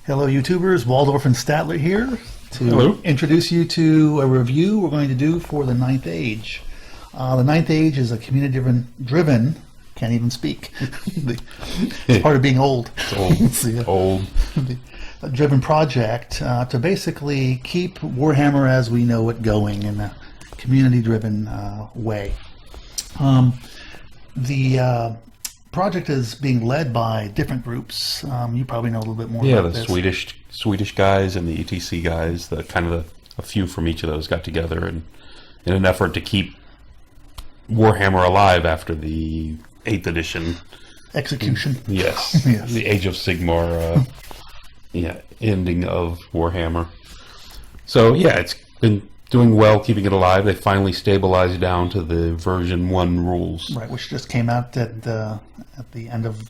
Hello, YouTubers. Waldorf and Statler here to Hello. introduce you to a review we're going to do for the Ninth Age. The Ninth Age is a community-driven, can't even speak. It's part of being old. It's old. Old. A driven project to basically keep Warhammer as we know it going in a community-driven way. The project is being led by different groups. You probably know a little bit more about the this. Swedish guys and the ETC guys, a few from each of those got together and in an effort to keep Warhammer alive after the 8th edition Execution. Yes. Yes. The Age of Sigmar ending of Warhammer. So it's been doing well, keeping it alive. They finally stabilized down to the version 1 rules. Right, which just came out at the end of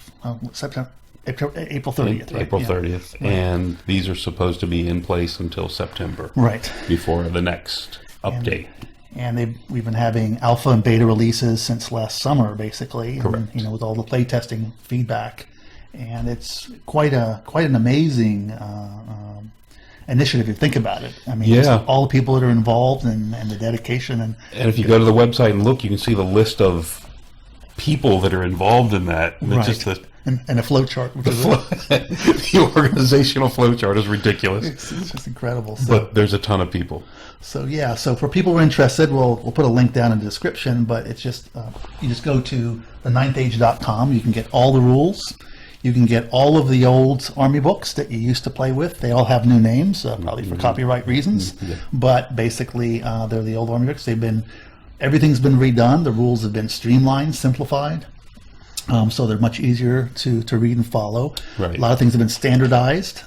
September, April 30th. Right? April 30th. Yeah. And these are supposed to be in place until September. Right. Before the next update. And we've been having alpha and beta releases since last summer, basically. Correct. And, with all the playtesting feedback. And it's quite an amazing initiative if you think about it. I mean, just all the people that are involved and the dedication. And if you go to the website and look, you can see the list of people that are involved in that. And right. It's just and a flow chart. The organizational flow chart is ridiculous. It's just incredible. So, but there's a ton of people. So for people who are interested, we'll put a link down in the description, but it's just, you just go to the9thage.com. You can get all the rules. You can get all of the old army books that you used to play with. They all have new names, probably for copyright reasons. Yeah. But basically, they're the old army books. Everything's been redone. The rules have been streamlined, simplified. So they're much easier to read and follow. Right. A lot of things have been standardized.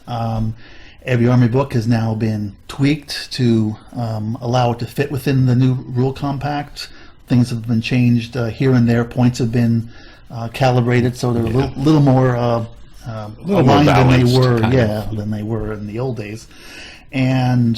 Every army book has now been tweaked to allow it to fit within the new rule compact. Things have been changed here and there. Points have been calibrated, so they're a little more aligned than they were in the old days. And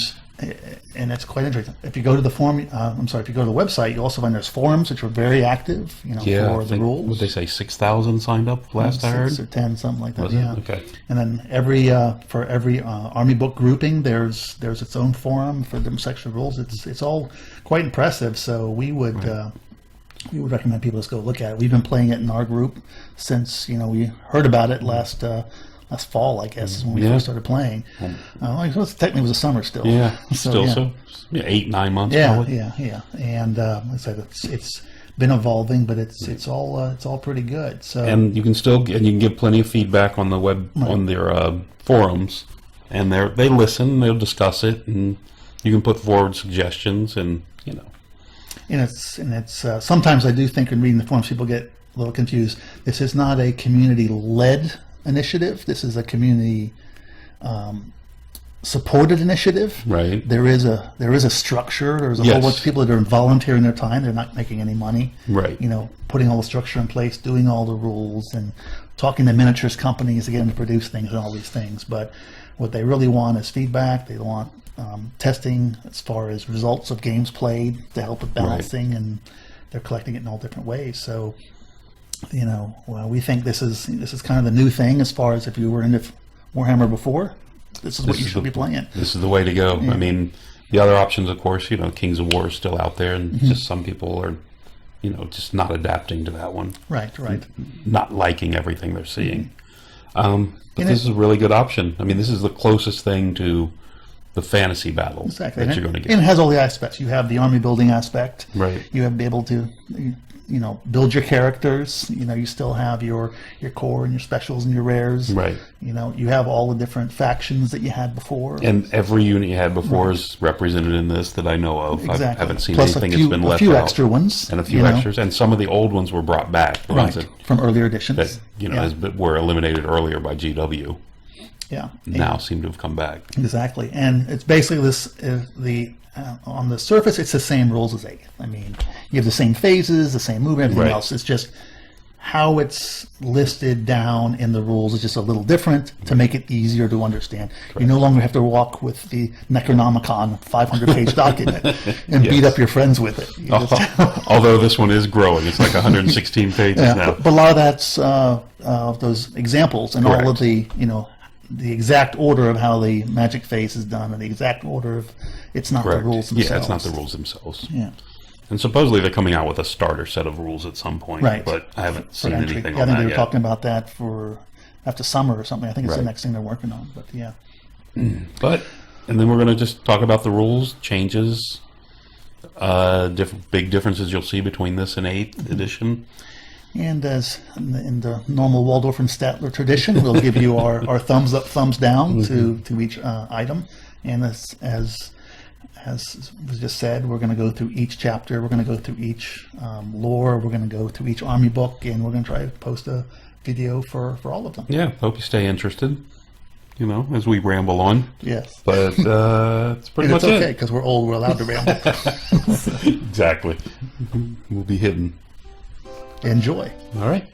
it's quite interesting. If you go to the if you go to the website, you also find there's forums which are very active, for the rules. Would they say 6,000 signed up last I heard? 6 or 10, something like that. Was yeah. it? Okay. And then for every army book grouping, there's its own forum for different section of rules. It's all quite impressive. So we would recommend people just go look at it. We've been playing it in our group since we heard about it last fall, I guess, is when we first started playing. Technically, it was a summer still. Yeah, so 8-9 months. Probably. Yeah. And like I said, it's been evolving, but it's all pretty good. So and you can give plenty of feedback on the web on their forums, and they listen, they'll discuss it, and you can put forward suggestions, and And it's sometimes I do think in reading the forums people get a little confused. This is not a community-led initiative. This is a community supported initiative. Right. There is a structure. There's a whole bunch of people that are volunteering their time. They're not making any money. Right. Putting all the structure in place, doing all the rules, and talking to miniatures companies to get them to produce things and all these things. But what they really want is feedback. They want testing as far as results of games played to help with balancing, and they're collecting it in all different ways. So we think this is kind of the new thing as far as if you were into Warhammer before, this is what you should be playing. This is the way to go. I mean, the other options, of course, Kings of War is still out there, and just some people are just not adapting to that one. Right. Not liking everything they're seeing. But this is a really good option. I mean, this is the closest thing to the fantasy battle that you're going to get. And it has all the aspects. You have the army building aspect. Right. You have to be able to build your characters. You still have your core and your specials and your rares. Right. You have all the different factions that you had before. And every unit you had before is represented in this that I know of. Exactly. I haven't seen Plus anything that's been left out. A few extra ones. And a few extras. And some of the old ones were brought back. The ones from earlier editions. That were eliminated earlier by GW. Yeah. Now seem to have come back. Exactly. And it's basically on the surface, it's the same rules as 8th. I mean, you have the same phases, the same movement, everything else. It's just how it's listed down in the rules is just a little different to make it easier to understand. Correct. You no longer have to walk with the Necronomicon 500-page document and beat up your friends with it. Although this one is growing. It's like 116 pages now. But a lot of that's those examples and all of the, the exact order of how the magic phase is done, and the exact order of it's not Correct. the rules themselves. Yeah, it's not the rules themselves. Yeah. And supposedly they're coming out with a starter set of rules at some point, Right. but I haven't For seen entry. anything Yeah, I on think that they were yet. talking about that for after summer or something. I think it's the Right. next thing they're working on. But yeah. But, and then we're going to just talk about the rules, changes, big differences you'll see between this and 8th edition. And as in the normal Waldorf and Statler tradition, we'll give you our thumbs up, thumbs down to each item. And as was just said, we're going to go through each chapter. We're going to go through each lore. We're going to go through each army book, and we're going to try to post a video for all of them. Yeah, hope you stay interested, as we ramble on. Yes. But it's pretty And much it's okay, it. because we're old. We're allowed to ramble. Exactly. We'll be hidden. Enjoy. All right.